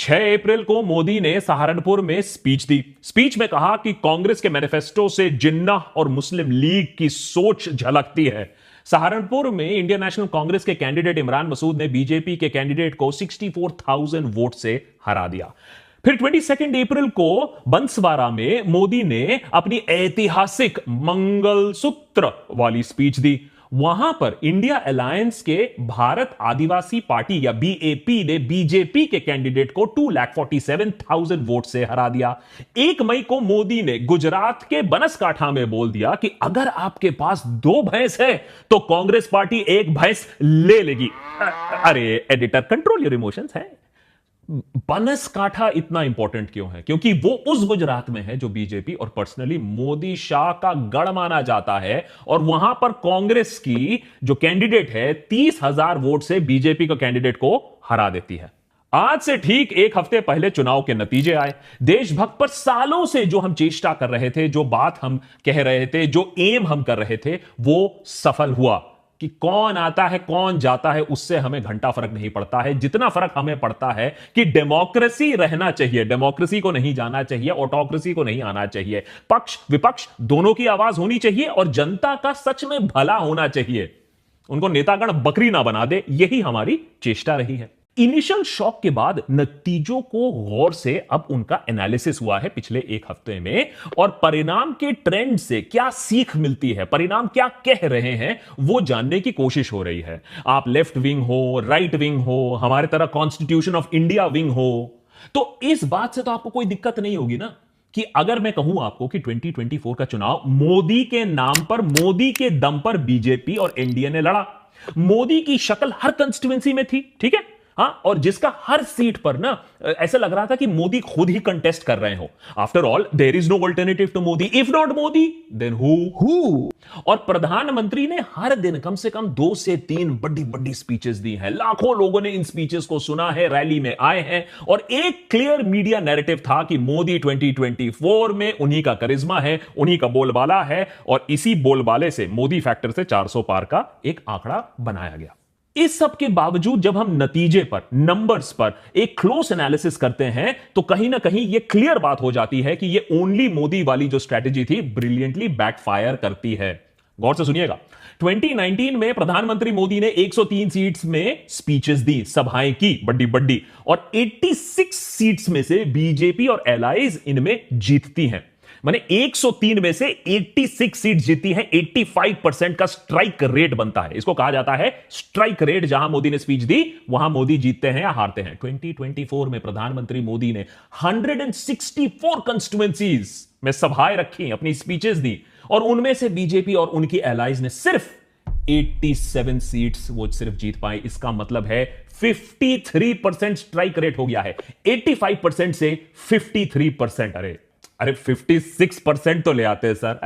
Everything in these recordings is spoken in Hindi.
6 अप्रैल को मोदी ने सहारनपुर में स्पीच दी। स्पीच में कहा कि कांग्रेस के मैनिफेस्टो से जिन्नाह और मुस्लिम लीग की सोच झलकती है। सहारनपुर में इंडियन नेशनल कांग्रेस के कैंडिडेट इमरान मसूद ने बीजेपी के कैंडिडेट को 64,000 वोट से हरा दिया। फिर 22 अप्रैल को बंसवाड़ा में मोदी ने अपनी ऐतिहासिक मंगलसूत्र वाली स्पीच दी। वहां पर इंडिया अलायंस के भारत आदिवासी पार्टी या बीएपी ने बीजेपी के कैंडिडेट को 2,47,000 वोट से हरा दिया। 1 मई को मोदी ने गुजरात के बनसकांठा में बोल दिया कि अगर आपके पास 2 भैंस है तो कांग्रेस पार्टी 1 भैंस ले लेगी। अरे एडिटर, कंट्रोल योर इमोशंस है। बनसकांठा इतना इंपॉर्टेंट क्यों है? क्योंकि वो उस गुजरात में है जो बीजेपी और पर्सनली मोदी शाह का गढ़ माना जाता है, और वहां पर कांग्रेस की जो कैंडिडेट है 30,000 वोट से बीजेपी के कैंडिडेट को हरा देती है। आज से ठीक 1 हफ्ते पहले चुनाव के नतीजे आए। देशभक्त पर सालों से जो हम चेष्टा कर रहे थे, जो बात हम कह रहे थे, जो एम हम कर रहे थे, वो सफल हुआ। कि कौन आता है कौन जाता है उससे हमें घंटा फर्क नहीं पड़ता है। जितना फर्क हमें पड़ता है कि डेमोक्रेसी रहना चाहिए, डेमोक्रेसी को नहीं जाना चाहिए, ऑटोक्रेसी को नहीं आना चाहिए। पक्ष विपक्ष दोनों की आवाज होनी चाहिए और जनता का सच में भला होना चाहिए। उनको नेतागण बकरी ना बना दे, यही हमारी चेष्टा रही है। इनिशियल शॉक के बाद नतीजों को गौर से अब उनका एनालिसिस हुआ है पिछले 1 हफ्ते में, और परिणाम के ट्रेंड से क्या सीख मिलती है, परिणाम क्या कह रहे हैं, वो जानने की कोशिश हो रही है। आप लेफ्ट विंग हो, राइट विंग हो, हमारे तरह कॉन्स्टिट्यूशन ऑफ इंडिया विंग हो, तो इस बात से तो आपको कोई दिक्कत नहीं होगी ना कि अगर मैं कहूं आपको कि 2024 का चुनाव मोदी के नाम पर, मोदी के दम पर बीजेपी और एनडीए ने लड़ा। मोदी की शक्ल हर कंस्टिट्यूएंसी में थी, ठीक है, हाँ, और जिसका हर सीट पर ना ऐसा लग रहा था कि मोदी खुद ही कंटेस्ट कर रहे हो। After all there is no alternative to Modi, if not Modi then who. और प्रधानमंत्री ने हर दिन कम से कम 2 से 3 बड़ी बड़ी स्पीचेस दी हैं। लाखों लोगों ने इन स्पीचेस को सुना है, रैली में आए हैं, और एक क्लियर मीडिया नैरेटिव था कि मोदी 2024 में उन्हीं का करिश्मा है, उन्हीं का बोलबाला है, और इसी बोलबाले से मोदी फैक्टर से 400 पार का एक आंकड़ा बनाया गया। इस सब के बावजूद जब हम नतीजे पर, नंबर्स पर एक क्लोज एनालिसिस करते हैं तो कहीं ना कहीं यह क्लियर बात हो जाती है कि यह ओनली मोदी वाली जो स्ट्रैटेजी थी ब्रिलियंटली बैकफायर करती है। गौर से सुनिएगा। 2019 में प्रधानमंत्री मोदी ने 103 सीट्स में स्पीचेस दी, सभाएं की बड़ी बड़ी, और 86 सीट्स में से बीजेपी और एलाइज इनमें जीतती हैं। माने 103 में से 86 सीट जीती है। 85% का स्ट्राइक रेट बनता है। इसको कहा जाता है स्ट्राइक रेट। जहां मोदी ने स्पीच दी वहां मोदी जीतते हैं या हारते हैं। 2024 में प्रधानमंत्री मोदी ने 164 कंस्टिट्यूएंसीज में सभाएं रखी, अपनी स्पीचेस दी, और उनमें से बीजेपी और उनकी एलाइज ने सिर्फ 87 सीट्स वो सिर्फ जीत पाए। इसका मतलब है 53% स्ट्राइक रेट हो गया है। 85% से 53%। अरे 56% तो ले आते हैं सर।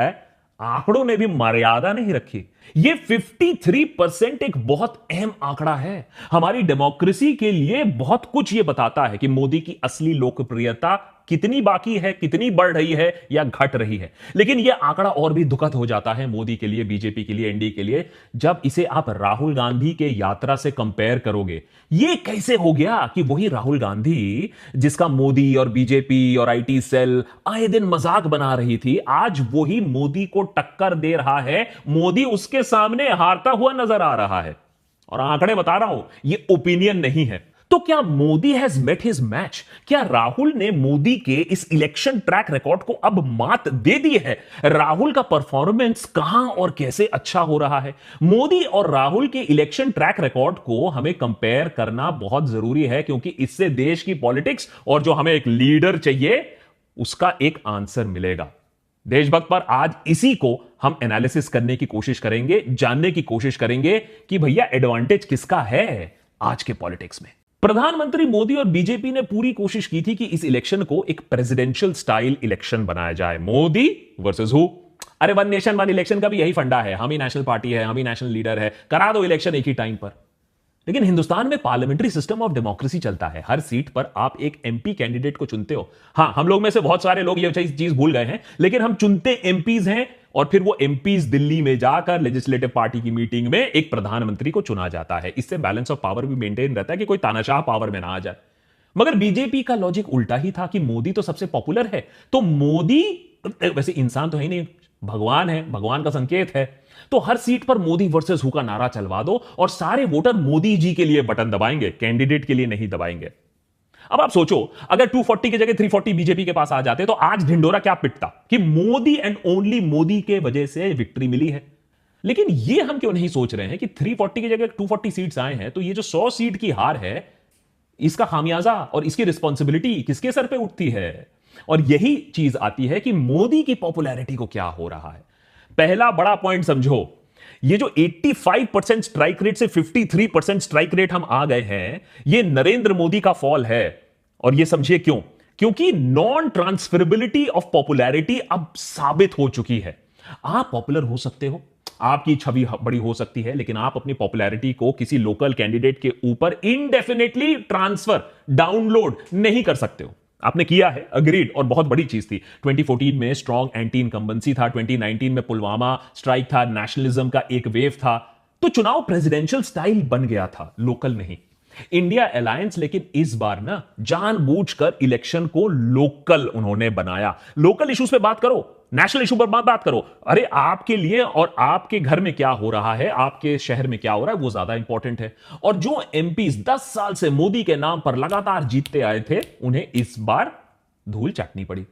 आंकड़ों ने भी मर्यादा नहीं रखी। ये 53% एक बहुत अहम आंकड़ा है। हमारी डेमोक्रेसी के लिए बहुत कुछ ये बताता है कि मोदी की असली लोकप्रियता कितनी बाकी है, कितनी बढ़ रही है या घट रही है। लेकिन यह आंकड़ा और भी दुखद हो जाता है मोदी के लिए, बीजेपी के लिए, एनडीए के लिए, जब इसे आप राहुल गांधी के यात्रा से कंपेयर करोगे। यह कैसे हो गया कि वही राहुल गांधी जिसका मोदी और बीजेपी और आईटी सेल आए दिन मजाक बना रही थी, आज वही मोदी को टक्कर दे रहा है। मोदी उसके सामने हारता हुआ नजर आ रहा है। और आंकड़े बता रहा हूं, यह ओपिनियन नहीं है। तो क्या Modi has met his match? क्या राहुल ने मोदी के इस इलेक्शन ट्रैक रिकॉर्ड को अब मात दे दी है? राहुल का परफॉर्मेंस कहां और कैसे अच्छा हो रहा है? मोदी और राहुल के इलेक्शन ट्रैक रिकॉर्ड को हमें कंपेयर करना बहुत जरूरी है, क्योंकि इससे देश की पॉलिटिक्स और जो हमें एक लीडर चाहिए उसका एक आंसर मिलेगा। देशभक्त पर आज इसी को हम एनालिसिस करने की कोशिश करेंगे, जानने की कोशिश करेंगे कि भैया एडवांटेज किसका है आज के पॉलिटिक्स में। प्रधानमंत्री मोदी और बीजेपी ने पूरी कोशिश की थी कि इस इलेक्शन को एक प्रेसिडेंशियल स्टाइल इलेक्शन बनाया जाए। Modi versus who? अरे वन नेशन वन इलेक्शन का भी यही फंडा है। हम ही नेशनल पार्टी है, हम ही नेशनल लीडर है, करा दो इलेक्शन एक ही टाइम पर। लेकिन हिंदुस्तान में पार्लियामेंट्री सिस्टम ऑफ डेमोक्रेसी चलता है। हर सीट पर आप एक एमपी कैंडिडेट को चुनते हो। हां, हम लोग में से बहुत सारे लोग ये चीज भूल गए हैं, लेकिन हम चुनते एमपीज हैं, और फिर वो एमपीज दिल्ली में जाकर लेजिस्लेटिव पार्टी की मीटिंग में एक प्रधानमंत्री को चुना जाता है। इससे बैलेंस ऑफ पावर भी मेंटेन रहता है कि कोई तानाशाह पावर में ना आ जाए। मगर बीजेपी का लॉजिक उल्टा ही था कि मोदी तो सबसे पॉपुलर है, तो मोदी, वैसे इंसान तो है ही नहीं, भगवान है, भगवान का संकेत है, तो हर सीट पर मोदी वर्सेस हु का नारा चलवा दो और सारे वोटर मोदी जी के लिए बटन दबाएंगे, कैंडिडेट के लिए नहीं दबाएंगे। अब आप सोचो, अगर 240 की जगह 340 बीजेपी के पास आ जाते तो आज ढिंडोरा क्या पिटता कि मोदी एंड ओनली मोदी के वजह से विक्ट्री मिली है। लेकिन ये हम क्यों नहीं सोच रहे हैं कि 340 की जगह 240 सीट्स आए हैं, तो ये जो 100 सीट की हार है, इसका खामियाजा और इसकी रिस्पॉन्सिबिलिटी किसके सर पे उठती है? और यही चीज आती है कि मोदी की पॉपुलैरिटी को क्या हो रहा है। पहला बड़ा पॉइंट समझो, ये जो 85% स्ट्राइक रेट से 53% स्ट्राइक रेट हम आ गए हैं, ये नरेंद्र मोदी का फॉल है। और ये समझिए क्यों? क्योंकि नॉन ट्रांसफरेबिलिटी ऑफ पॉपुलैरिटी अब साबित हो चुकी है। आप पॉपुलर हो सकते हो, आपकी छवि बड़ी हो सकती है, लेकिन आप अपनी पॉपुलैरिटी को किसी लोकल कैंडिडेट के ऊपर इनडेफिनेटली ट्रांसफर, डाउनलोड नहीं कर सकते हो। आपने किया है, अग्रीड, और बहुत बड़ी चीज थी। 2014 में स्ट्रॉन्ग एंटी इनकम्बेंसी था, 2019 में पुलवामा स्ट्राइक था, नेशनलिज्म का एक वेव था, तो चुनाव प्रेसिडेंशियल स्टाइल बन गया था, लोकल नहीं। इंडिया अलायंस लेकिन इस बार ना जानबूझकर इलेक्शन को लोकल उन्होंने बनाया। लोकल इश्यूज पे बात करो, नेशनल इशू पर बात करो। अरे आपके लिए और आपके घर में क्या हो रहा है, आपके शहर में क्या हो रहा है, वो ज्यादा इंपॉर्टेंट है। और जो एमपीज 10 साल से मोदी के नाम पर लगातार जीतते आए थे, उन्हें इस बार धूल चाटनी पड़ी।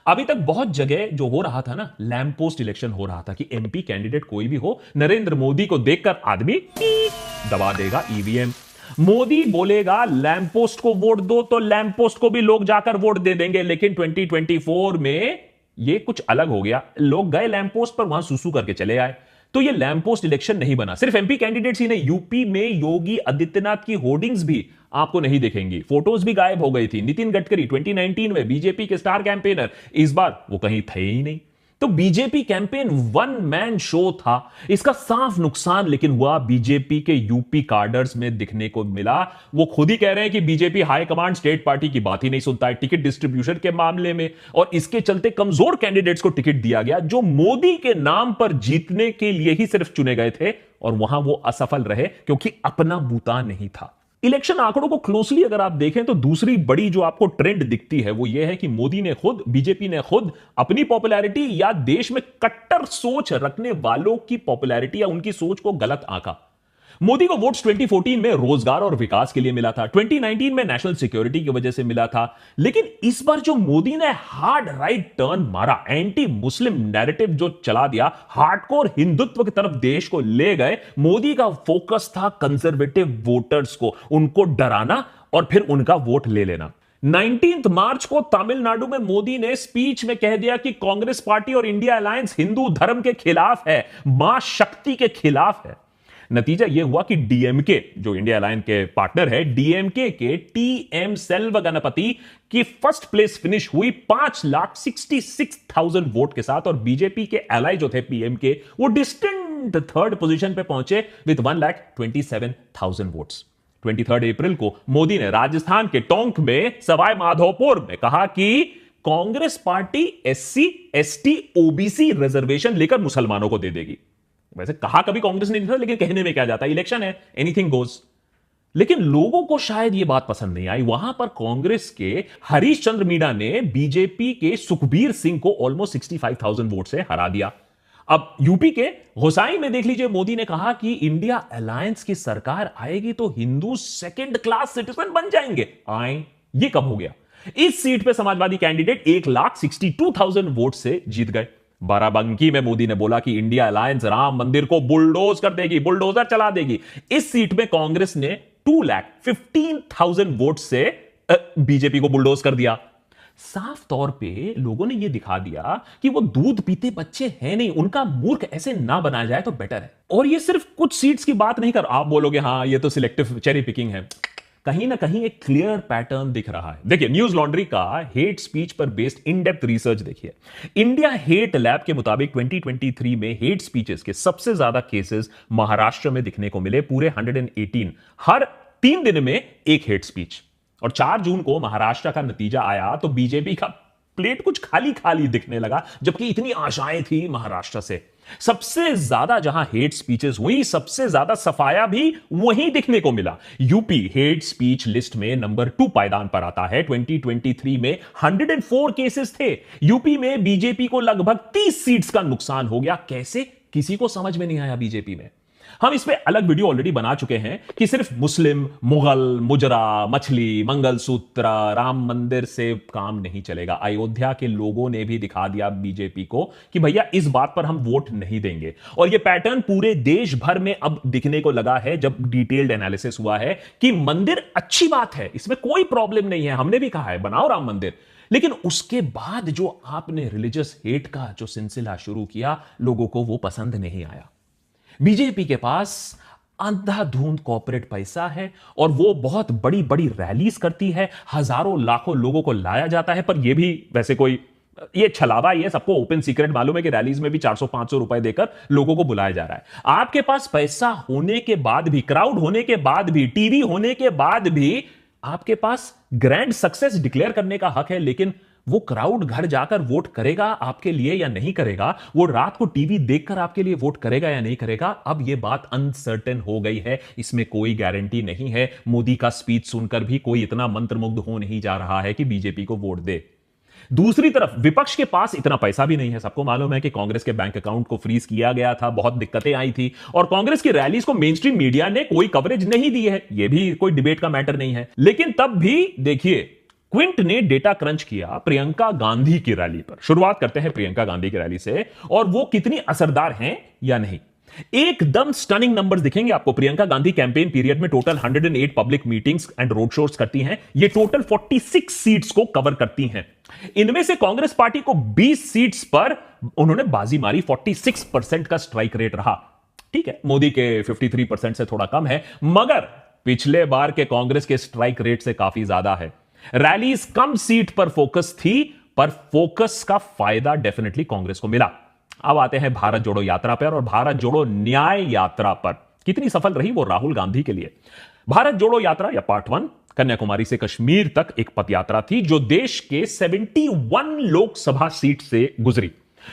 अभी तक बहुत जगह जो हो रहा था ना, लैंप पोस्ट इलेक्शन हो रहा था कि एमपी कैंडिडेट कोई भी हो, नरेंद्र मोदी को देखकर आदमी दबा देगा ईवीएम। मोदी बोलेगा लैंप पोस्ट को वोट दो, तो लैंप पोस्ट को भी लोग जाकर वोट दे देंगे। लेकिन 2024 में ये कुछ अलग हो गया। लोग गए लैंप पोस्ट पर, वहां सुसु करके चले आए। तो ये लैंप पोस्ट इलेक्शन नहीं बना। सिर्फ एमपी कैंडिडेट्स ही नहीं, यूपी में योगी आदित्यनाथ की होर्डिंग्स भी आपको नहीं दिखेंगी, फोटोज भी गायब हो गई थी। नितिन गडकरी 2019 में बीजेपी के स्टार कैंपेनर, इस बार वो कहीं थे ही नहीं। तो BJP campaign one man show था। इसका साफ नुकसान लेकिन हुआ बीजेपी के यूपी कार्डर्स में दिखने को मिला। वो खुद ही कह रहे हैं कि बीजेपी हाईकमांड स्टेट पार्टी की बात ही नहीं सुनता है टिकट डिस्ट्रीब्यूशन के मामले में, और इसके चलते कमजोर कैंडिडेट्स को टिकट दिया गया जो मोदी के नाम पर जीतने के लिए ही सिर्फ चुने गए थे, और वहां वो असफल रहे क्योंकि अपना बूता नहीं था। इलेक्शन आंकड़ों को क्लोजली अगर आप देखें तो दूसरी बड़ी जो आपको ट्रेंड दिखती है वो ये है कि मोदी ने खुद, बीजेपी ने खुद अपनी पॉपुलैरिटी या देश में कट्टर सोच रखने वालों की पॉपुलैरिटी या उनकी सोच को गलत आंका। मोदी को वोट्स 2014 में रोजगार और विकास के लिए मिला था, 2019 में नेशनल सिक्योरिटी की वजह से मिला था। लेकिन इस बार जो मोदी ने हार्ड राइट टर्न मारा, एंटी मुस्लिम नैरेटिव जो चला दिया, हार्डकोर हिंदुत्व की तरफ देश को ले गए, मोदी का फोकस था कंजर्वेटिव वोटर्स को, उनको डराना और फिर उनका वोट ले लेना। 19 मार्च को तमिलनाडु में मोदी ने स्पीच में कह दिया कि कांग्रेस पार्टी और इंडिया अलायंस हिंदू धर्म के खिलाफ है, मां शक्ति के खिलाफ है। नतीजा यह हुआ कि डीएमके, जो इंडिया अलायंस के पार्टनर है, डीएमके के टीएम सेल्व गणपति की फर्स्ट प्लेस फिनिश हुई 5,66,000 वोट के साथ, और बीजेपी के एलाई जो थे पीएमके, वो डिस्टेंट थर्ड पोजीशन पे पहुंचे विद 1,27,000 वोट्स। 23 अप्रैल को मोदी ने राजस्थान के टोंक में सवाई माधोपुर में कहा कि Congress party SC, ST, OBC reservation लेकर मुसलमानों को दे देगी। वैसे कहा कभी कांग्रेस ने नहीं था, लेकिन कहने में क्या जाता है, इलेक्शन है, एनीथिंग गोज। लेकिन लोगों को शायद यह बात पसंद नहीं आई। वहां पर कांग्रेस के हरीश चंद्र मीणा ने बीजेपी के सुखबीर सिंह को ऑलमोस्ट 65,000 वोट से हरा दिया। अब यूपी के होसाई में देख लीजिए, मोदी ने कहा कि इंडिया अलायंस की सरकार आएगी तो हिंदू सेकंड क्लास सिटीजन बन जाएंगे। आए, ये कब हो गया? इस सीट पे समाजवादी कैंडिडेट 1,62,000 वोट से जीत गए। बाराबंकी में मोदी ने बोला कि इंडिया अलायंस राम मंदिर को बुलडोज कर देगी, बुलडोजर चला देगी। इस सीट में कांग्रेस ने 2,15,000 वोट से बीजेपी को बुलडोज कर दिया। साफ तौर पे लोगों ने यह दिखा दिया कि वो दूध पीते बच्चे हैं नहीं, उनका मूर्ख ऐसे ना बनाया जाए तो बेटर है। और ये सिर्फ कुछ सीट्स की बात नहीं कर, आप बोलोगे हां ये तो सिलेक्टिव चेरी पिकिंग है, कहीं ना कहीं एक क्लियर पैटर्न दिख रहा है। देखिए, न्यूज लॉन्ड्री का हेट स्पीच पर बेस्ड इन डेप्थ रिसर्च देखिए। इंडिया हेट लैब के मुताबिक 2023 में हेट स्पीचेस के सबसे ज्यादा केसेस महाराष्ट्र में दिखने को मिले, पूरे 118। हर 3 दिन में एक हेट स्पीच। और 4 जून को महाराष्ट्र का नतीजा आया तो बीजेपी का प्लेट कुछ खाली खाली दिखने लगा, जबकि इतनी आशाएं थी महाराष्ट्र से। सबसे ज्यादा जहां हेट स्पीचेस हुई, सबसे ज्यादा सफाया भी वहीं दिखने को मिला। यूपी हेट स्पीच लिस्ट में नंबर 2 पायदान पर आता है। 2023 में 104 केसेस थे। यूपी में बीजेपी को लगभग 30 सीट्स का नुकसान हो गया। कैसे? किसी को समझ में नहीं आया बीजेपी में। हम इस पे अलग वीडियो ऑलरेडी बना चुके हैं कि सिर्फ मुस्लिम, मुगल, मुजरा, मछली, मंगलसूत्र, राम मंदिर से काम नहीं चलेगा। अयोध्या के लोगों ने भी दिखा दिया बीजेपी को कि भैया इस बात पर हम वोट नहीं देंगे। और यह पैटर्न पूरे देश भर में अब दिखने को लगा है जब डिटेल्ड एनालिसिस हुआ है कि मंदिर अच्छी बात है, इसमें कोई प्रॉब्लम नहीं है। हमने भी कहा है बनाओ राम मंदिर, लेकिन उसके बाद जो आपने रिलीजियस हेट का जो सिलसिला शुरू किया, लोगों को वो पसंद नहीं आया। बीजेपी के पास अंधाधुंध कॉर्पोरेट पैसा है और वो बहुत बड़ी बड़ी रैलीज करती है, हजारों लाखों लोगों को लाया जाता है। पर ये भी वैसे कोई ये छलावा, ये सबको ओपन सीक्रेट मालूम है कि रैलीज में भी 400-500 रुपए देकर लोगों को बुलाया जा रहा है। आपके पास पैसा होने के बाद भी, क्राउड होने के बाद भी, टीवी होने के बाद भी आपके पास ग्रैंड सक्सेस डिक्लेयर करने का हक है, लेकिन वो क्राउड घर जाकर वोट करेगा आपके लिए या नहीं करेगा, वो रात को टीवी देखकर आपके लिए वोट करेगा या नहीं करेगा, अब ये बात अनसर्टेन हो गई है। इसमें कोई गारंटी नहीं है। मोदी का स्पीच सुनकर भी कोई इतना मंत्रमुग्ध हो नहीं जा रहा है कि बीजेपी को वोट दे। दूसरी तरफ विपक्ष के पास इतना पैसा भी नहीं है। सबको मालूम है कि कांग्रेस के बैंक अकाउंट को फ्रीज किया गया था, बहुत दिक्कतें आई थी, और कांग्रेस की रैलीज को मेन स्ट्रीम मीडिया ने कोई कवरेज नहीं दी है। यह भी कोई डिबेट का मैटर नहीं है। लेकिन तब भी देखिए, क्विंट ने डेटा क्रंच किया प्रियंका गांधी की रैली पर। शुरुआत करते हैं प्रियंका गांधी की रैली से, और वो कितनी असरदार हैं या नहीं। एकदम स्टनिंग नंबर्स दिखेंगे आपको। प्रियंका गांधी कैंपेन पीरियड में total 108 public meetings and road shows करती हैं। ये टोटल 46 सीट्स को कवर करती हैं। इनमें से कांग्रेस पार्टी को 20 सीट्स पर उन्होंने बाजी मारी। 46% का स्ट्राइक रेट रहा। ठीक है, मोदी के 53% से थोड़ा कम है, मगर पिछले बार के कांग्रेस के स्ट्राइक रेट से काफी ज्यादा है। रैलीज कम सीट पर फोकस थी, पर फोकस का फायदा डेफिनेटली कांग्रेस को मिला। अब आते हैं भारत जोड़ो यात्रा पर और भारत जोड़ो न्याय यात्रा पर। कितनी सफल रही वो राहुल गांधी के लिए। भारत जोड़ो यात्रा या पार्ट 1 कन्याकुमारी से कश्मीर तक एक पद यात्रा थी जो देश के 71 लोकसभा सीट से गुजरी।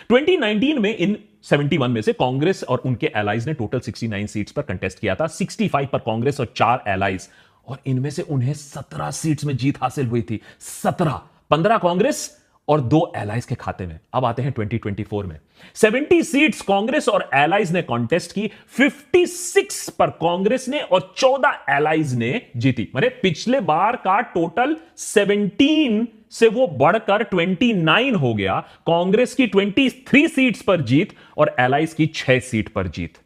2019 में इन 71 में से कांग्रेस और उनके एलाइज ने टोटल 69 सीट्स पर कंटेस्ट किया था। 65 पर कांग्रेस और 4 एलाइज, और इनमें से उन्हें 17 सीट्स में जीत हासिल हुई थी। 15 कांग्रेस और 2 एलाइज के खाते में। अब आते हैं 2024 में। 70 सीट्स कांग्रेस और एलाइज ने कॉन्टेस्ट की। 56 पर कांग्रेस ने और 14 एलाइज ने जीती। माने पिछले बार का टोटल 17 से वो बढ़कर 29 हो गया। कांग्रेस की 23 सीट्स पर जीत और एलाइज की 6 सीट पर जीत।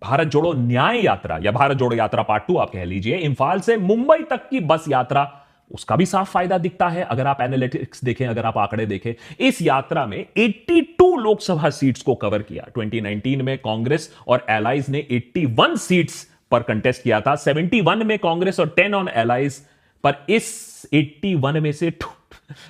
भारत जोड़ो न्याय यात्रा या भारत जोड़ो यात्रा पार्ट 2 आप कह लीजिए, इंफाल से मुंबई तक की बस यात्रा, उसका भी साफ फायदा दिखता है। अगर आप एनालिटिक्स देखें, अगर आप आंकड़े देखें, इस यात्रा में 82 लोकसभा सीट्स को कवर किया। 2019 में कांग्रेस और एलाइज ने 81 सीट्स पर कंटेस्ट किया था। 71 में कांग्रेस और 10 ऑन एलाइज। पर इस 81 में से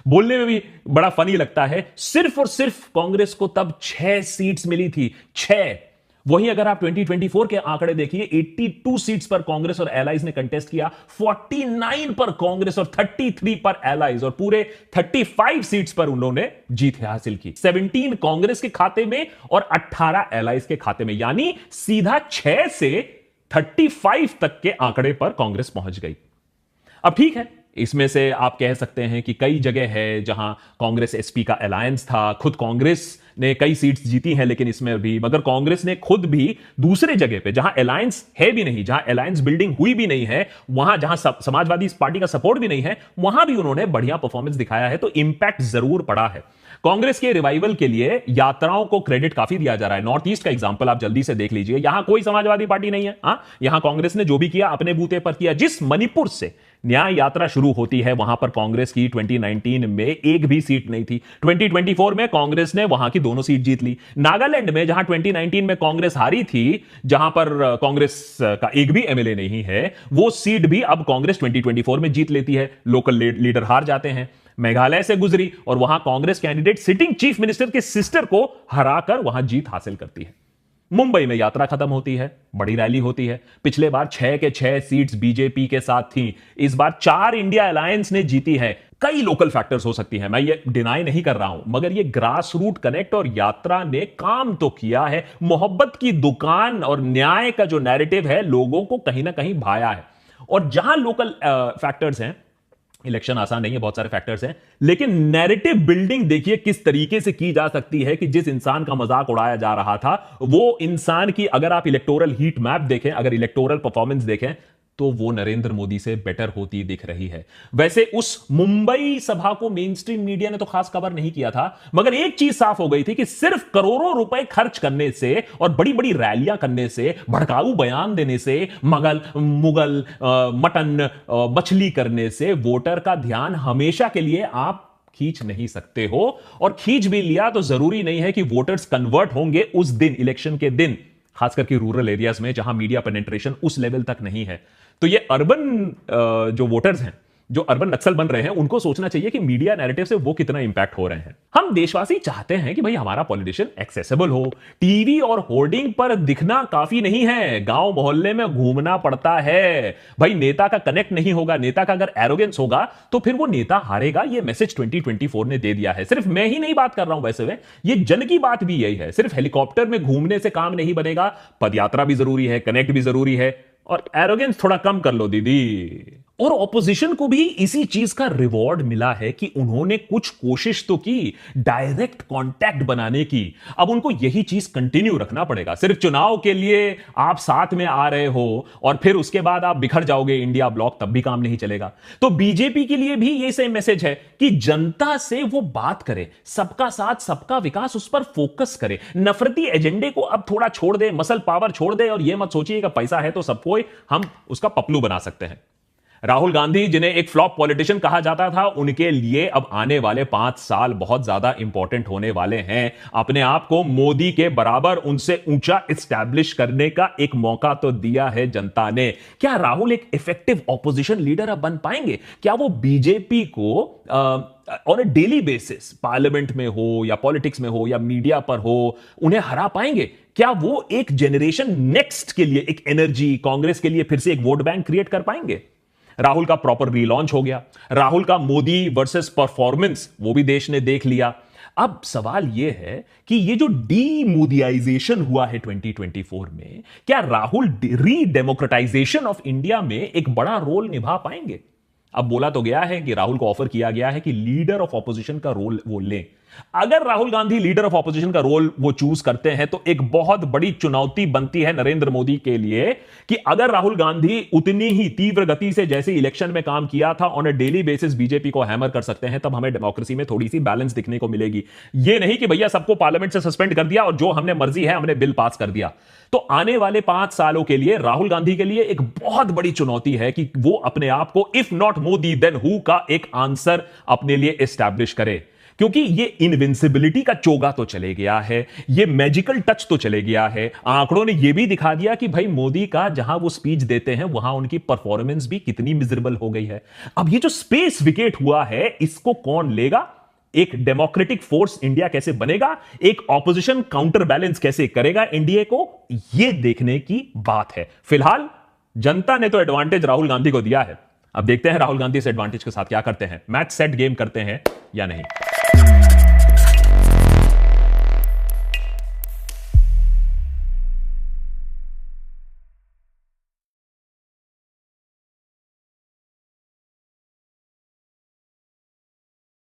बोलने में भी बड़ा फनी लगता है, सिर्फ और सिर्फ कांग्रेस को तब 6 सीट्स मिली थी। 6। वहीं अगर आप 2024 के आंकड़े देखिए, 82 सीट्स पर कांग्रेस और एलाइज ने कंटेस्ट किया। 49 पर कांग्रेस और 33 पर एलाइज, और पूरे 35 सीट्स पर उन्होंने जीत हासिल की। 17 कांग्रेस के खाते में और 18 एलाइज के खाते में, यानी सीधा 6 से 35 तक के आंकड़े पर कांग्रेस पहुंच गई। अब ठीक है, इसमें से आप कह सकते हैं कि कई जगह है जहां कांग्रेस एसपी का अलायंस था। खुद कांग्रेस ने कई सीट्स जीती हैं, लेकिन इसमें भी, मगर कांग्रेस ने खुद भी दूसरे जगह पे जहां अलायंस है भी नहीं, जहां अलायंस बिल्डिंग हुई भी नहीं है, वहां जहां समाजवादी पार्टी का सपोर्ट भी नहीं है, वहां भी उन्होंने बढ़िया परफॉर्मेंस दिखाया है। तो इंपैक्ट जरूर पड़ा है। कांग्रेस के रिवाइवल के लिए यात्राओं को क्रेडिट काफी दिया जा रहा है। नॉर्थ ईस्ट का एग्जांपल आप जल्दी से देख लीजिए। यहां कोई समाजवादी पार्टी नहीं है। यहां कांग्रेस ने जो भी किया अपने बूते पर किया। जिस मणिपुर से न्याय यात्रा शुरू होती है, वहां पर कांग्रेस की 2019 में एक भी सीट नहीं थी। 2024 में कांग्रेस ने वहां की दोनों सीट जीत ली। नागालैंड में जहां 2019 में कांग्रेस हारी थी, जहां पर कांग्रेस का एक भी एमएलए नहीं है, वो सीट भी अब कांग्रेस 2024 में जीत लेती है। लोकल लीडर हार जाते हैं। मेघालय से गुजरी और वहां Congress candidate sitting chief minister के सिस्टर को हराकर वहां जीत हासिल करती है। मुंबई में यात्रा खत्म होती है, बड़ी रैली होती है। पिछले बार 6 के 6 सीट्स बीजेपी के साथ थी। इस बार 4 इंडिया अलायंस ने जीती है। कई लोकल फैक्टर्स हो सकती हैं, मैं ये डिनाई नहीं कर रहा हूं, मगर ये ग्रास रूट कनेक्ट और यात्रा ने काम तो किया है। मोहब्बत की दुकान और न्याय का जो नैरेटिव है लोगों को कहीं ना कहीं भाया है। और जहां लोकल फैक्टर्स हैं, इलेक्शन आसान नहीं है, बहुत सारे फैक्टर्स हैं, लेकिन नैरेटिव बिल्डिंग देखिए किस तरीके से की जा सकती है कि जिस इंसान का मजाक उड़ाया जा रहा था वो इंसान की, अगर आप इलेक्टोरल हीट मैप देखें, अगर इलेक्टोरल परफॉर्मेंस देखें, तो वो नरेंद्र मोदी से बेटर होती दिख रही है। वैसे उस मुंबई सभा को मेन स्ट्रीम मीडिया ने तो खास कवर नहीं किया था, मगर एक चीज साफ हो गई थी कि सिर्फ करोड़ों रुपए खर्च करने से और बड़ी बड़ी रैलियां करने से, भड़काऊ बयान देने से, मुगल मटन मछली करने से वोटर का ध्यान हमेशा के लिए आप खींच नहीं सकते हो। और खींच भी लिया तो जरूरी नहीं है कि वोटर्स कन्वर्ट होंगे उस दिन, इलेक्शन के दिन, खास करके रूरल एरियाज में जहां मीडिया पेनिट्रेशन उस लेवल तक नहीं है। तो ये अर्बन जो वोटर्स हैं, जो अर्बन नक्सल बन रहे हैं, उनको सोचना चाहिए कि मीडिया नैरेटिव से वो कितना इंपैक्ट हो रहे हैं। हम देशवासी चाहते हैं कि भाई हमारा पॉलिटिशियन एक्सेसिबल हो। टीवी और होर्डिंग पर दिखना काफी नहीं है, गांव मोहल्ले में घूमना पड़ता है। भाई नेता का कनेक्ट नहीं होगा, नेता का अगर एरोगेंस होगा तो फिर वो नेता हारेगा। ये मैसेज 2024 ने दे दिया है। सिर्फ मैं ही नहीं बात कर रहा हूं, वैसे में ये जन की बात भी यही है। सिर्फ हेलीकॉप्टर में घूमने से काम नहीं बनेगा, पदयात्रा भी जरूरी है, कनेक्ट भी जरूरी है, और एरोगेंस थोड़ा कम कर लो दीदी। और ऑपोजिशन को भी इसी चीज का रिवॉर्ड मिला है कि उन्होंने कुछ कोशिश तो की डायरेक्ट कांटेक्ट बनाने की। अब उनको यही चीज कंटिन्यू रखना पड़ेगा। सिर्फ चुनाव के लिए आप साथ में आ रहे हो और फिर उसके बाद आप बिखर जाओगे इंडिया ब्लॉक, तब भी काम नहीं चलेगा। तो बीजेपी के लिए भी ये सेम मैसेज है कि जनता से वो बात करे, सबका साथ सबका विकास, उस पर फोकस करे। नफरती एजेंडे को अब थोड़ा छोड़ दे, मसल पावर छोड़ दे, और ये मत सोचिए कि पैसा है तो सबको हम उसका पपलू बना सकते हैं। राहुल गांधी, जिन्हें एक फ्लॉप पॉलिटिशियन कहा जाता था, उनके लिए अब आने वाले 5 साल बहुत ज्यादा इंपॉर्टेंट होने वाले हैं। अपने आप को मोदी के बराबर, उनसे ऊंचा एस्टैब्लिश करने का एक मौका तो दिया है जनता ने। क्या राहुल एक इफेक्टिव ऑपोजिशन लीडर अब बन पाएंगे? क्या वो बीजेपी को on A daily basis, parliament में हो या पॉलिटिक्स में हो या मीडिया पर हो, उन्हें हरा पाएंगे? क्या वो एक जनरेशन नेक्स्ट के लिए एक एनर्जी, कांग्रेस के लिए फिर से एक वोट बैंक क्रिएट कर पाएंगे? राहुल का प्रॉपर रीलॉन्च हो गया, राहुल का मोदी वर्सेस परफॉर्मेंस वो भी देश ने देख लिया। अब सवाल यह है कि ये जो डीमोदियाइजेशन हुआ है 2024 में, क्या राहुल रीडेमोक्रेटाइजेशन ऑफ इंडिया में एक बड़ा रोल निभा पाएंगे? अब बोला तो गया है कि राहुल को ऑफर किया गया है कि लीडर ऑफ ऑपोजिशन का रोल वो लें। अगर Rahul Gandhi leader of opposition का रोल वो चूज करते हैं तो एक बहुत बड़ी चुनौती बनती है नरेंद्र मोदी के लिए कि अगर राहुल गांधी उतनी ही तीव्र गति से जैसे इलेक्शन में काम किया था, on a daily basis BJP को हैमर कर सकते हैं, तब हमें डेमोक्रेसी में थोड़ी सी बैलेंस दिखने को मिलेगी। यह नहीं कि भैया सबको पार्लियामेंट से सस्पेंड कर दिया और जो हमने मर्जी है हमने बिल पास कर दिया। तो आने वाले 5 सालों के लिए राहुल गांधी के लिए एक बहुत बड़ी चुनौती है कि वो अपने आप को if not Modi then who का एक आंसर अपने लिए एस्टैब्लिश करे। क्योंकि ये इनविंसिबिलिटी का चोगा तो चले गया है, ये मैजिकल टच तो चले गया है। आंकड़ों ने यह भी दिखा दिया कि भाई मोदी का जहां वो स्पीच देते हैं वहां उनकी परफॉर्मेंस भी कितनी मिजरेबल हो गई है। अब ये जो स्पेस विकेट हुआ है, इसको कौन लेगा? एक डेमोक्रेटिक फोर्स इंडिया कैसे बनेगा? एक ऑपोजिशन काउंटर बैलेंस कैसे करेगा एनडीए को? यह देखने की बात है। फिलहाल जनता ने तो एडवांटेज राहुल गांधी को दिया है। अब देखते हैं राहुल गांधी इस एडवांटेज के साथ क्या करते हैं, मैच सेट गेम करते हैं या नहीं।